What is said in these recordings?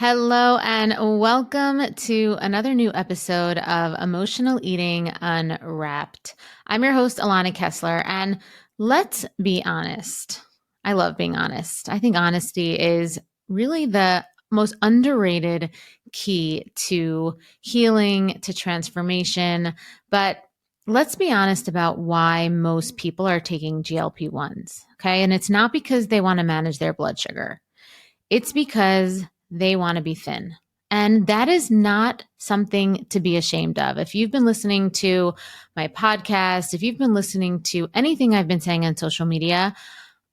Hello and welcome to another new episode of Emotional Eating Unwrapped. I'm your host, Alana Kessler, and let's be honest. I love being honest. I think honesty is really the most underrated key to healing, to transformation. But let's be honest about why most people are taking GLP-1s, okay? And it's not because they want to manage their blood sugar. It's because they want to be thin. And that is not something to be ashamed of. If you've been listening to my podcast, if you've been listening to anything I've been saying on social media,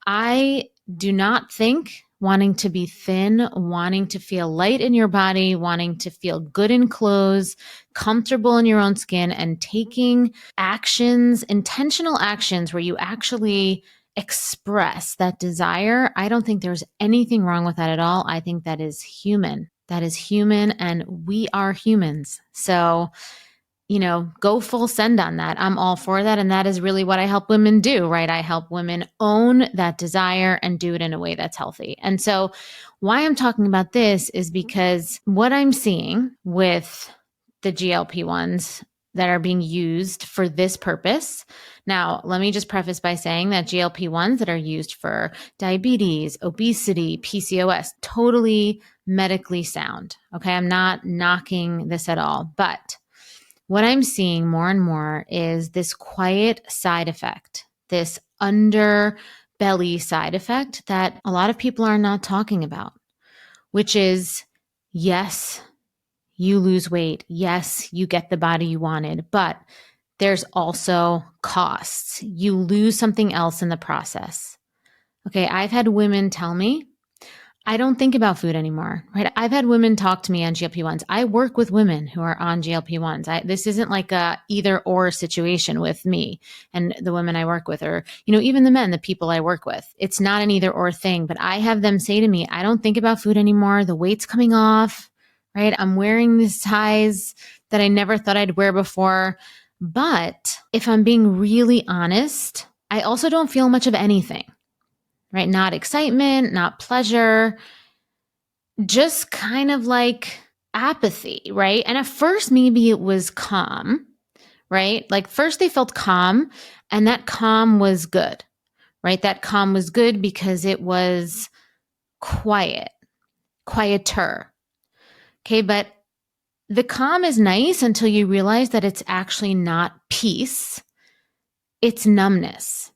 I do not think wanting to be thin, wanting to feel light in your body, wanting to feel good in clothes, comfortable in your own skin, and taking actions, intentional actions where you actually express that desire, I don't think there's anything wrong with that at all. I think that is human. That is human, and we are humans. So, go full send on that. I'm all for that. And that is really what I help women do, right? I help women own that desire and do it in a way that's healthy. And so, why I'm talking about this is because what I'm seeing with the GLP-1s that are being used for this purpose. Now, let me just preface by saying that GLP-1s that are used for diabetes, obesity, PCOS, totally medically sound. Okay, I'm not knocking this at all. But what I'm seeing more and more is this quiet side effect, this underbelly side effect that a lot of people are not talking about, which is, yes, you lose weight. Yes, you get the body you wanted, but there's also costs. You lose something else in the process. Okay, I've had women tell me, I don't think about food anymore, right? I've had women talk to me on GLP-1s. I work with women who are on GLP-1s. This isn't like a either or situation with me and the women I work with, or, even the men, the people I work with. It's not an either or thing, but I have them say to me, I don't think about food anymore. The weight's coming off, right? I'm wearing these ties that I never thought I'd wear before. But if I'm being really honest, I also don't feel much of anything. Right? Not excitement, not pleasure, just kind of like apathy, right? And at first, maybe it was calm, right? Like first they felt calm, and that calm was good, right? That calm was good because it was quiet, quieter. Okay. But the calm is nice until you realize that it's actually not peace, it's numbness.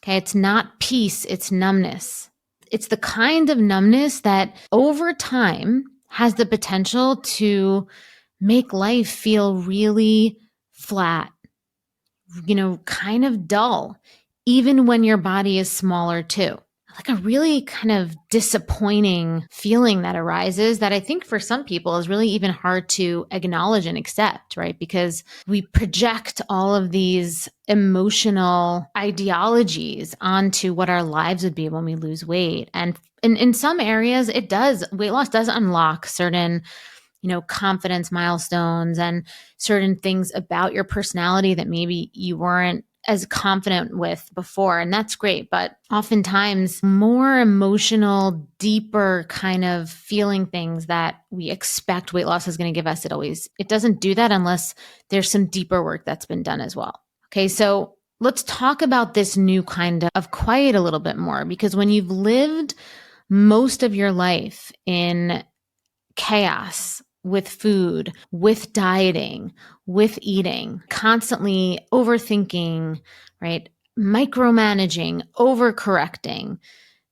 Okay, it's not peace, it's numbness. It's the kind of numbness that over time has the potential to make life feel really flat, kind of dull, even when your body is smaller too. Like a really kind of disappointing feeling that arises that I think for some people is really even hard to acknowledge and accept, right? Because we project all of these emotional ideologies onto what our lives would be when we lose weight. And in some areas, weight loss does unlock certain confidence milestones and certain things about your personality that maybe you weren't as confident with before. And that's great. But oftentimes more emotional, deeper kind of feeling things that we expect weight loss is going to give us, it doesn't do that unless there's some deeper work that's been done as well. Okay. So let's talk about this new kind of quiet a little bit more, because when you've lived most of your life in chaos, with food, with dieting, with eating, constantly overthinking, right? Micromanaging, overcorrecting,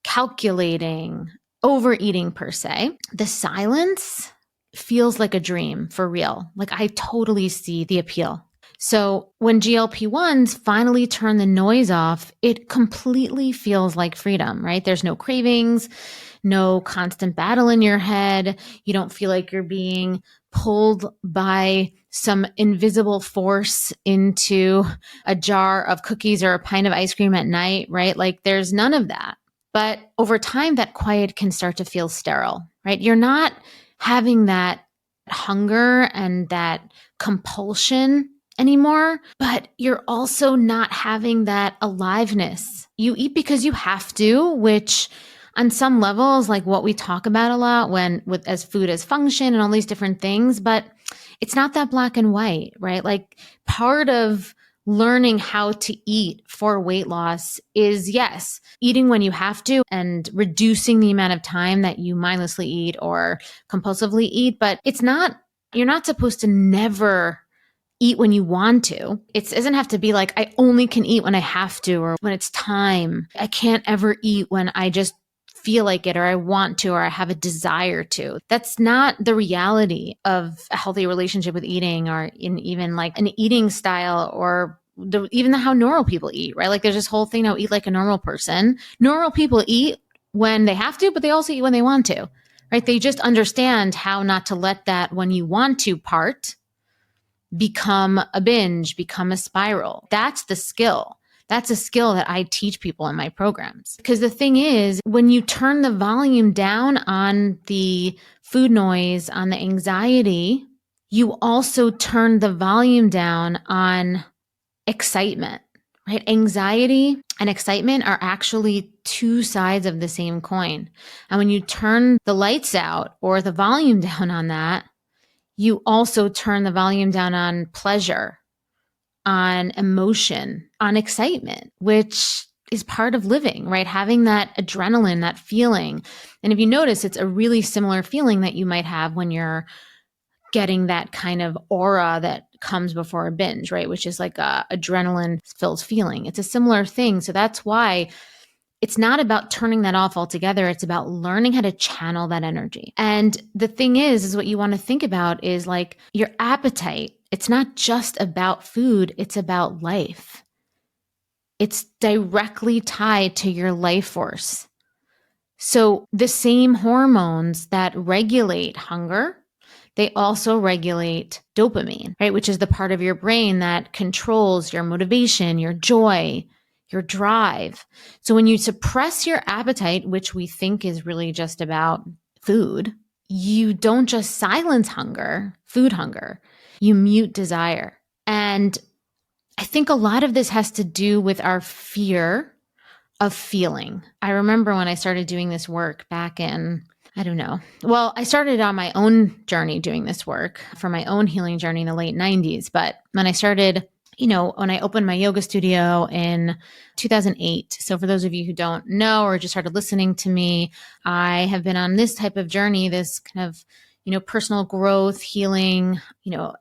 calculating, overeating per se, the silence feels like a dream for real. Like I totally see the appeal. So when GLP-1s finally turn the noise off, it completely feels like freedom, right? There's no cravings, no constant battle in your head. You don't feel like you're being pulled by some invisible force into a jar of cookies or a pint of ice cream at night, right? Like there's none of that. But over time, that quiet can start to feel sterile, right? You're not having that hunger and that compulsion anymore, but you're also not having that aliveness. You eat because you have to, which on some levels, like what we talk about a lot as food as function and all these different things, but it's not that black and white, right? Like part of learning how to eat for weight loss is, yes, eating when you have to and reducing the amount of time that you mindlessly eat or compulsively eat. But you're not supposed to never eat when you want to. It doesn't have to be like, I only can eat when I have to or when it's time. I can't ever eat when I just feel like it or I want to or I have a desire to. That's not the reality of a healthy relationship with eating or in even like an eating style or even how normal people eat, right? Like there's this whole thing now, eat like a normal person. Normal people eat when they have to, but they also eat when they want to, right? They just understand how not to let that when you want to part become a binge, become a spiral. That's the skill. That's a skill that I teach people in my programs. Because the thing is, when you turn the volume down on the food noise, on the anxiety, you also turn the volume down on excitement, right? Anxiety and excitement are actually two sides of the same coin. And when you turn the lights out or the volume down on that, you also turn the volume down on pleasure, on emotion, on excitement, which is part of living, right? Having that adrenaline, that feeling. And if you notice, it's a really similar feeling that you might have when you're getting that kind of aura that comes before a binge, right? Which is like a adrenaline filled feeling. It's a similar thing. So that's why it's not about turning that off altogether. It's about learning how to channel that energy. And the thing is what you want to think about is like your appetite. It's not just about food. It's about life. It's directly tied to your life force. So the same hormones that regulate hunger, they also regulate dopamine, right? Which is the part of your brain that controls your motivation, your joy, your drive. So when you suppress your appetite, which we think is really just about food, you don't just silence hunger, food hunger, you mute desire. And I think a lot of this has to do with our fear of feeling. I remember when I started doing this work back in, I don't know. Well, I started on my own journey doing this work for my own healing journey in the late 90s. But when I started, when I opened my yoga studio in 2008. So for those of you who don't know or just started listening to me, I have been on this type of journey, this kind of, personal growth, healing,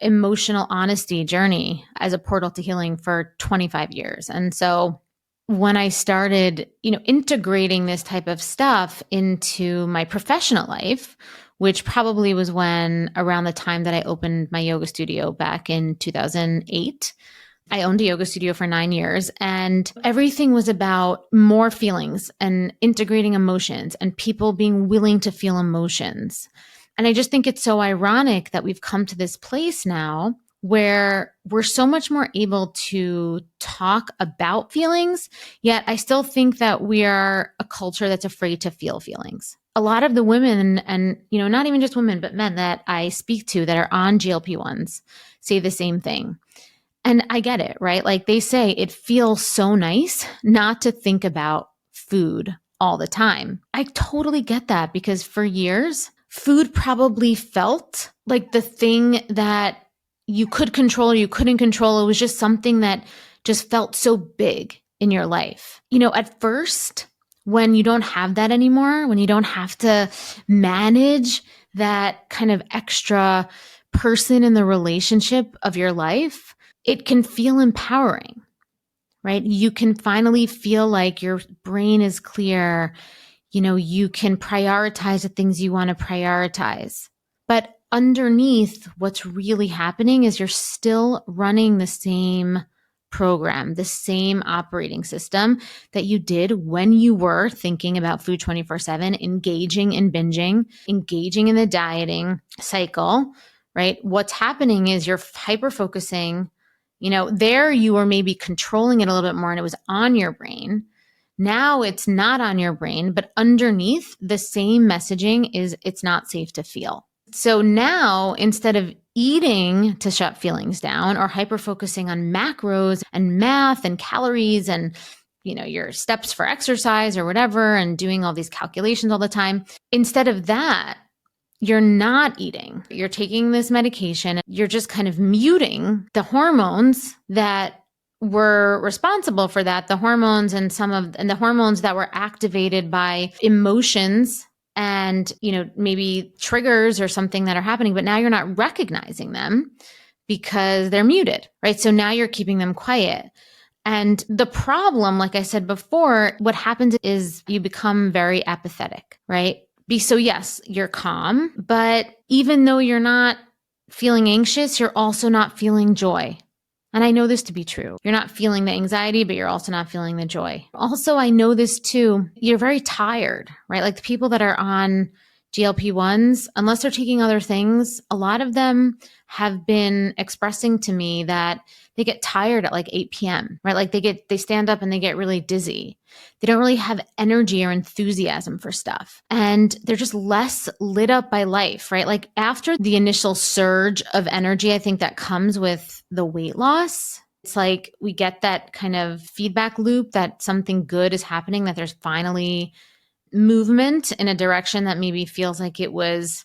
emotional honesty journey as a portal to healing for 25 years. And so when I started, integrating this type of stuff into my professional life, which probably was around the time that I opened my yoga studio back in 2008. I owned a yoga studio for 9 years, and everything was about more feelings and integrating emotions and people being willing to feel emotions. And I just think it's so ironic that we've come to this place now where we're so much more able to talk about feelings, yet I still think that we are a culture that's afraid to feel feelings. A lot of the women and not even just women, but men that I speak to that are on GLP-1s say the same thing. And I get it, right? Like they say it feels so nice not to think about food all the time. I totally get that because for years, food probably felt like the thing that you could control or you couldn't control. It was just something that just felt so big in your life. At first, when you don't have that anymore, when you don't have to manage that kind of extra person in the relationship of your life, it can feel empowering, right? You can finally feel like your brain is clear. You can prioritize the things you want to prioritize. But underneath, what's really happening is you're still running the same program, the same operating system that you did when you were thinking about food 24/7, engaging in binging, engaging in the dieting cycle, right? What's happening is you're hyper-focusing. There you were maybe controlling it a little bit more and it was on your brain. Now it's not on your brain, but underneath the same messaging is it's not safe to feel. So now instead of eating to shut feelings down or hyper focusing on macros and math and calories and your steps for exercise or whatever and doing all these calculations all the time. Instead of that, you're not eating. You're taking this medication. You're just kind of muting the hormones that were responsible for that, the hormones and the hormones that were activated by emotions and, maybe triggers or something that are happening, but now you're not recognizing them because they're muted, right? So now you're keeping them quiet. And the problem, like I said before, what happens is you become very apathetic, right? So yes, you're calm, but even though you're not feeling anxious, you're also not feeling joy. And I know this to be true. You're not feeling the anxiety, but you're also not feeling the joy. Also, I know this too. You're very tired, right? Like the people that are on GLP-1s, unless they're taking other things, a lot of them have been expressing to me that they get tired at like 8 p.m., right? Like they stand up and they get really dizzy. They don't really have energy or enthusiasm for stuff. And they're just less lit up by life, right? Like after the initial surge of energy, I think that comes with the weight loss. It's like we get that kind of feedback loop that something good is happening, that there's finally movement in a direction that maybe feels like it was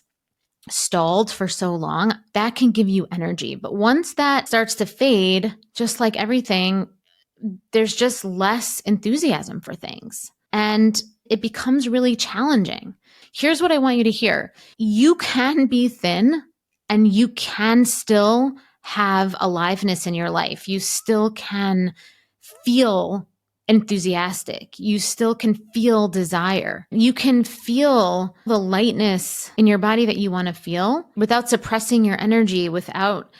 stalled for so long. That can give you energy. But once that starts to fade, just like everything, there's just less enthusiasm for things. And it becomes really challenging. Here's what I want you to hear. You can be thin and you can still have aliveness in your life. You still can feel enthusiastic. You still can feel desire. You can feel the lightness in your body that you want to feel without suppressing your energy, without,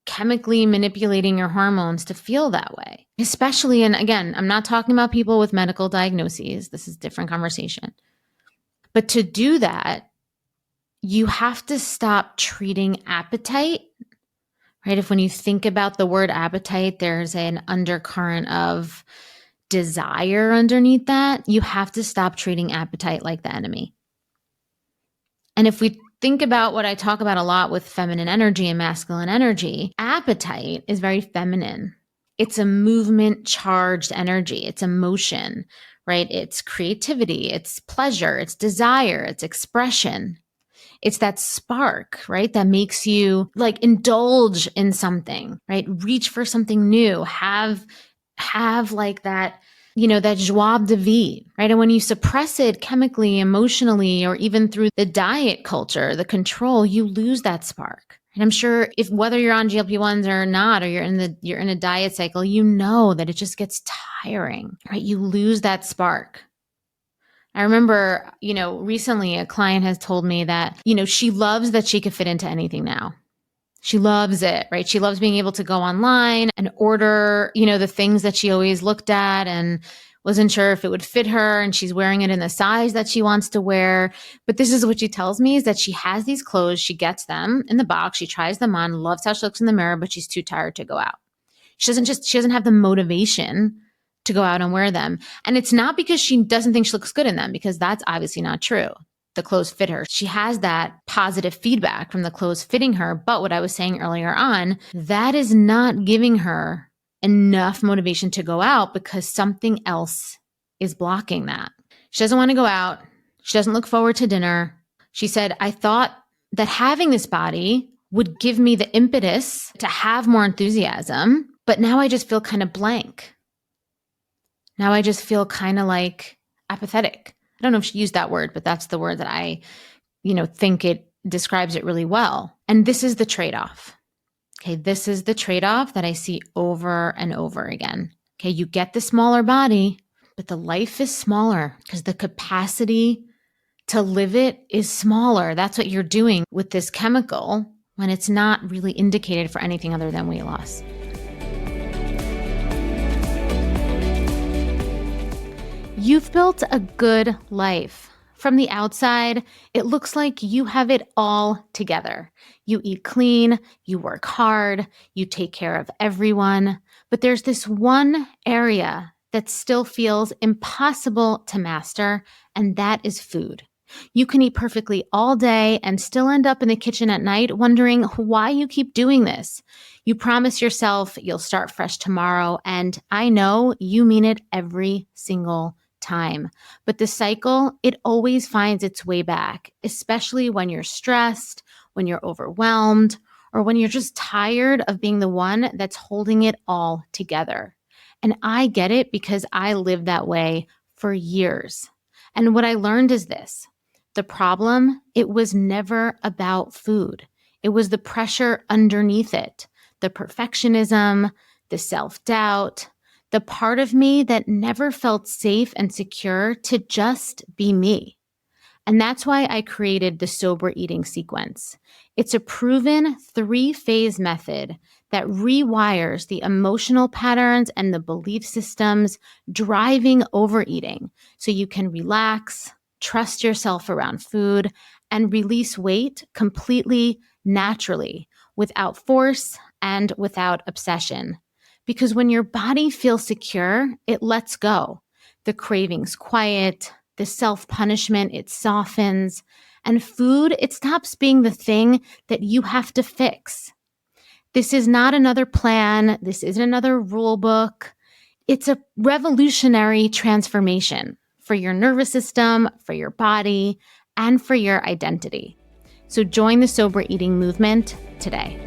chemically manipulating your hormones to feel that way. Especially, and again, I'm not talking about people with medical diagnoses. This is a different conversation. But to do that, you have to stop treating appetite, right? If when you think about the word appetite, there's an undercurrent of desire underneath that, you have to stop treating appetite like the enemy. And if we think about what I talk about a lot with feminine energy and masculine energy, appetite is very feminine. It's a movement charged energy. It's emotion, right? It's creativity, it's pleasure, it's desire, it's expression. It's that spark, right? That makes you like indulge in something, right? Reach for something new, have like that, that joie de vivre, right? And when you suppress it chemically, emotionally, or even through the diet culture, the control, you lose that spark. And I'm sure if whether you're on GLP-1s or not, or you're in a diet cycle, you know that it just gets tiring, right? You lose that spark. I remember, recently a client has told me that, she loves that she could fit into anything now. She loves it, right? She loves being able to go online and order, the things that she always looked at and wasn't sure if it would fit her, and she's wearing it in the size that she wants to wear. But this is what she tells me, is that she has these clothes, she gets them in the box, she tries them on, loves how she looks in the mirror, but she's too tired to go out. She doesn't have the motivation to go out and wear them. And it's not because she doesn't think she looks good in them, because that's obviously not true. The clothes fit her. She has that positive feedback from the clothes fitting her. But what I was saying earlier on, that is not giving her enough motivation to go out, because something else is blocking that. She doesn't want to go out. She doesn't look forward to dinner. She said, I thought that having this body would give me the impetus to have more enthusiasm, but now I just feel kind of blank. Now I just feel kind of like apathetic. I don't know if she used that word, but that's the word that I, think it describes it really well. And this is the trade-off. Okay, this is the trade-off that I see over and over again. Okay, you get the smaller body, but the life is smaller because the capacity to live it is smaller. That's what you're doing with this chemical when it's not really indicated for anything other than weight loss. You've built a good life. From the outside, it looks like you have it all together. You eat clean, you work hard, you take care of everyone. But there's this one area that still feels impossible to master, and that is food. You can eat perfectly all day and still end up in the kitchen at night wondering why you keep doing this. You promise yourself you'll start fresh tomorrow, and I know you mean it every single time. But the cycle, it always finds its way back, especially when you're stressed, when you're overwhelmed, or when you're just tired of being the one that's holding it all together. And I get it because I lived that way for years. And what I learned is this: the problem, it was never about food. It was the pressure underneath it, the perfectionism, the self-doubt, the part of me that never felt safe and secure to just be me. And that's why I created the sober eating sequence. It's a proven 3-phase method that rewires the emotional patterns and the belief systems driving overeating so you can relax, trust yourself around food, and release weight completely naturally, without force and without obsession. Because when your body feels secure, it lets go. The cravings quiet, the self-punishment, it softens, and food, it stops being the thing that you have to fix. This is not another plan. This isn't another rule book. It's a revolutionary transformation for your nervous system, for your body, and for your identity. So join the sober eating movement today.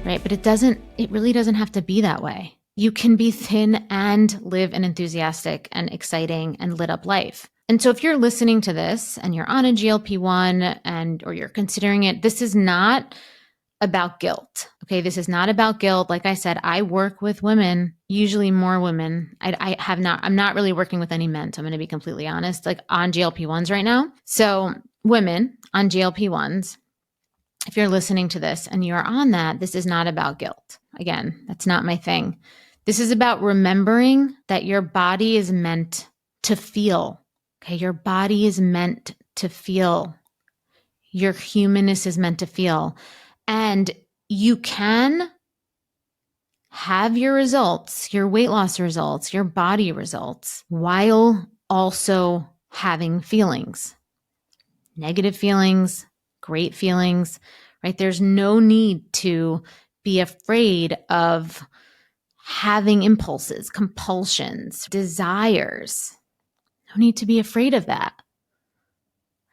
Right? But it really doesn't have to be that way. You can be thin and live an enthusiastic and exciting and lit up life. And so if you're listening to this and you're on a GLP-1 or you're considering it, this is not about guilt. Okay. This is not about guilt. Like I said, I work with women, usually more women. I'm not really working with any men. So I'm going to be completely honest, like on GLP-1s right now. So women on GLP-1s, if you're listening to this and you're on that, this is not about guilt. Again, that's not my thing. This is about remembering that your body is meant to feel. Okay. Your body is meant to feel. Your humanness is meant to feel. And you can have your results, your weight loss results, your body results, while also having feelings, negative feelings, great feelings, right? There's no need to be afraid of having impulses, compulsions, desires. No need to be afraid of that,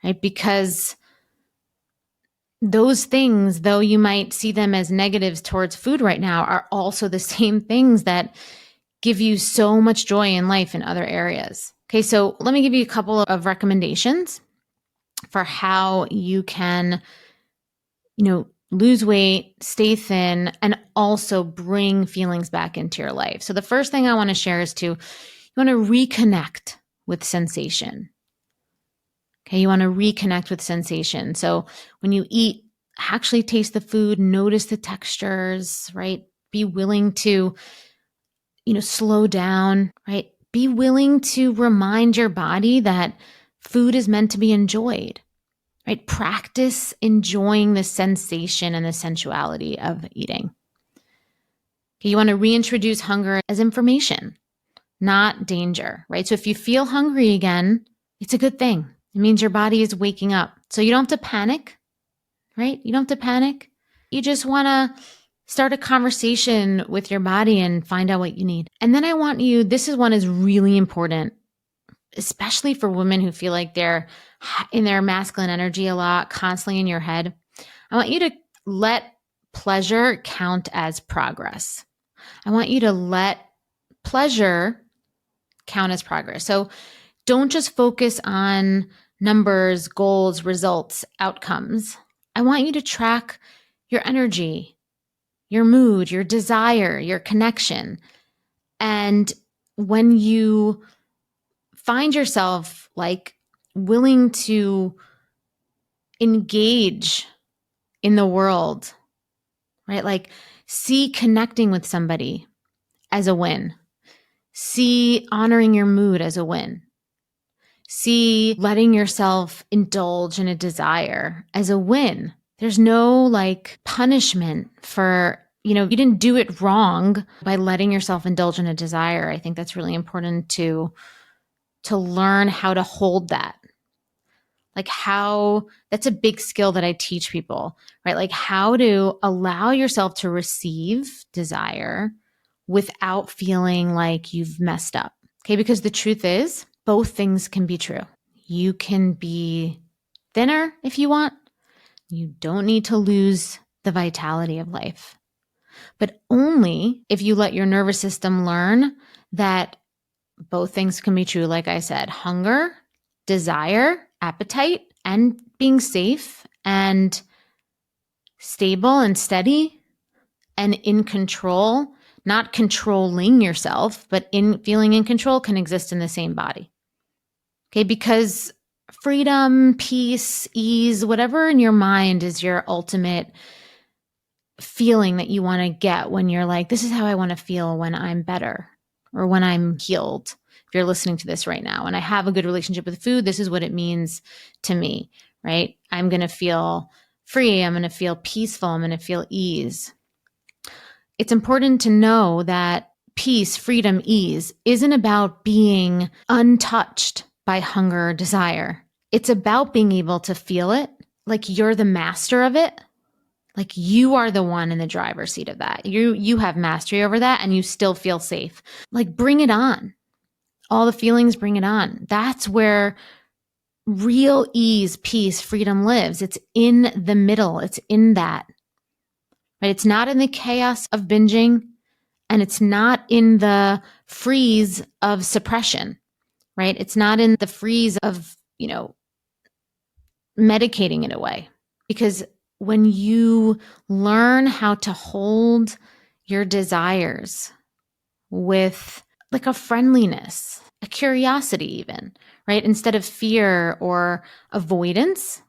right? Because those things, though you might see them as negatives towards food right now, are also the same things that give you so much joy in life in other areas. Okay, so let me give you a couple of recommendations for how you can, lose weight, stay thin, and also bring feelings back into your life. So the first thing I want to share is you want to reconnect with sensation. Okay, you want to reconnect with sensation. So when you eat, actually taste the food, notice the textures, right? Be willing to, slow down, right? Be willing to remind your body that food is meant to be enjoyed, right? Practice enjoying the sensation and the sensuality of eating. Okay, you want to reintroduce hunger as information, not danger, right? So if you feel hungry again, it's a good thing. It means your body is waking up. So you don't have to panic, right? You don't have to panic. You just want to start a conversation with your body and find out what you need. And then this one is really important, especially for women who feel like they're in their masculine energy a lot, constantly in your head. I want you to let pleasure count as progress. I want you to let pleasure count as progress. So don't just focus on numbers, goals, results, outcomes. I want you to track your energy, your mood, your desire, your connection. And when you find yourself like willing to engage in the world, right? Like see connecting with somebody as a win. See honoring your mood as a win. See letting yourself indulge in a desire as a win. There's no punishment for, you didn't do it wrong by letting yourself indulge in a desire. I think that's really important to to learn how to hold that. Like how, that's a big skill that I teach people, right? Like how to allow yourself to receive desire without feeling like you've messed up. Okay. Because the truth is, both things can be true. You can be thinner if you want. You don't need to lose the vitality of life, but only if you let your nervous system learn that both things can be true. Like I said, hunger, desire, appetite, and being safe and stable and steady and in control, not controlling yourself, but in feeling in control can exist in the same body. Okay. Because freedom, peace, ease, whatever in your mind is your ultimate feeling that you want to get when you're like, this is how I want to feel when I'm better or when I'm healed. If you're listening to this right now and I have a good relationship with food, this is what it means to me, right? I'm going to feel free. I'm going to feel peaceful. I'm going to feel ease. It's important to know that peace, freedom, ease isn't about being untouched by hunger or desire. It's about being able to feel it like you're the master of it. Like you are the one in the driver's seat of that. You have mastery over that and you still feel safe. Like bring it on. All the feelings, bring it on. That's where real ease, peace, freedom lives. It's in the middle. It's in that. Right? It's not in the chaos of binging and it's not in the freeze of suppression, right? It's not in the freeze of, medicating it away. Because when you learn how to hold your desires with like a friendliness, a curiosity even, right? Instead of fear or avoidance,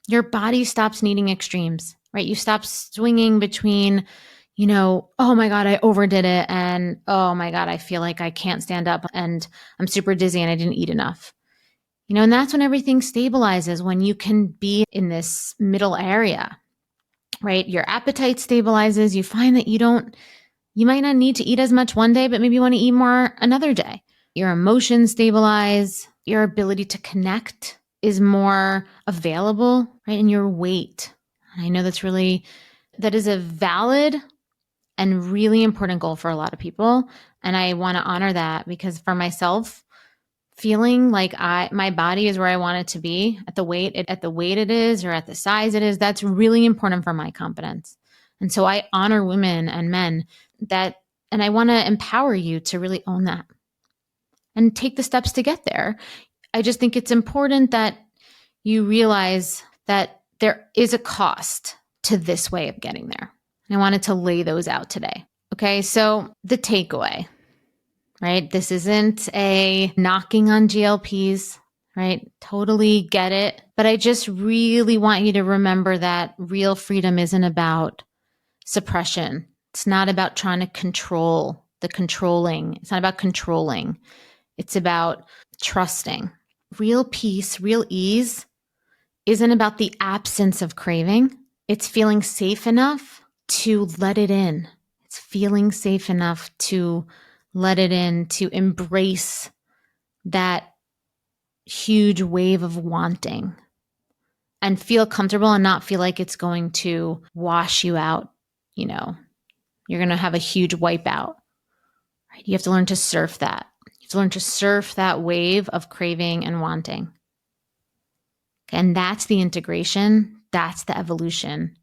your body stops needing extremes, right? You stop swinging between, oh my God, I overdid it. And oh my God, I feel like I can't stand up and I'm super dizzy and I didn't eat enough. And that's when everything stabilizes, when you can be in this middle area, right? Your appetite stabilizes. You find that you might not need to eat as much one day, but maybe you want to eat more another day. Your emotions stabilize. Your ability to connect is more available, right? And your weight. I know that is a valid and really important goal for a lot of people. And I want to honor that because for myself, feeling like my body is where I want it to be at the weight it is or at the size it is, that's really important for my confidence. And so I honor women and men and I want to empower you to really own that and take the steps to get there. I just think it's important that you realize that there is a cost to this way of getting there. I wanted to lay those out today. Okay, so the takeaway, right? This isn't a knocking on GLPs, right? Totally get it. But I just really want you to remember that real freedom isn't about suppression. It's not about trying to control the controlling. It's not about controlling. It's about trusting. Real peace, real ease isn't about the absence of craving. It's feeling safe enough to let it in. It's feeling safe enough to let it in, to embrace that huge wave of wanting and feel comfortable and not feel like it's going to wash you out. You're going to have a huge wipeout, right? You have to learn to surf that. You have to learn to surf that wave of craving and wanting. And that's the integration. That's the evolution.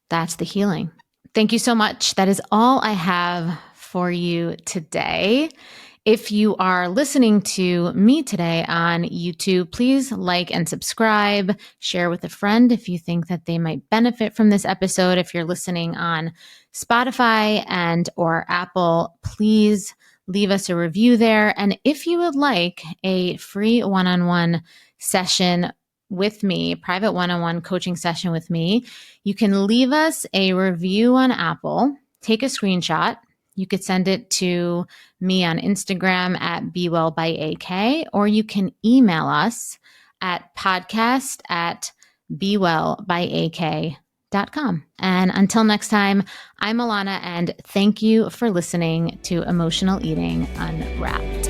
That's the healing. Thank you so much. That is all I have for you today. If you are listening to me today on YouTube, please like and subscribe, share with a friend if you think that they might benefit from this episode. If you're listening on Spotify and or Apple, please leave us a review there. And if you would like a free one-on-one session with me, private one-on-one coaching session with me, you can leave us a review on Apple, take a screenshot. You could send it to me on Instagram at bewellbyak, or you can email us at podcast@bewellbyak.com. And until next time, I'm Alana, and thank you for listening to Emotional Eating Unwrapped.